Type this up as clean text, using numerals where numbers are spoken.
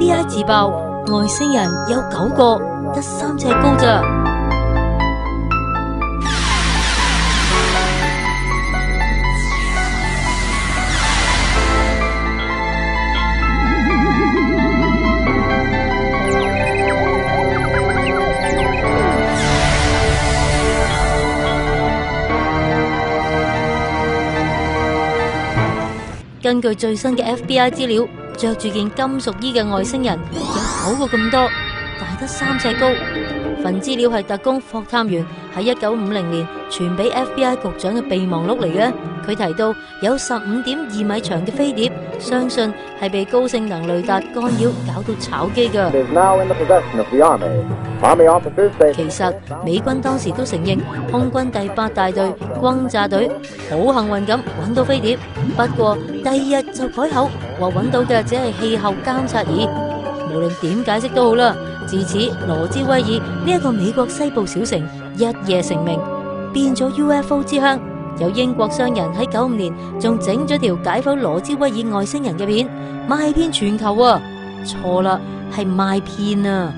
FBI 自爆外星人有9個，得3尺高咋。根據最新嘅 FBI 資料，着住件金屬衣嘅外星人有9個咁多，但係得3尺高。份資料係特工霍探員喺1950年傳俾 FBI 局長嘅備忘錄嚟嘅。佢提到有15.2米長嘅飛碟，相信係被高性能雷達干擾搞到炒機㗎。其實美軍當時都承認空軍第8大隊轟炸隊好幸運咁揾到飛碟，不過第2日就改口話揾到嘅只係氣候監察儀。無論點解釋都好啦，自此羅茲威爾呢一個美國西部小城一夜成名，變咗 UFO 之鄉。有英國商人喺95年仲整咗條解剖羅茲威爾外星人嘅片，賣遍全球啊！錯啦，係賣片啊！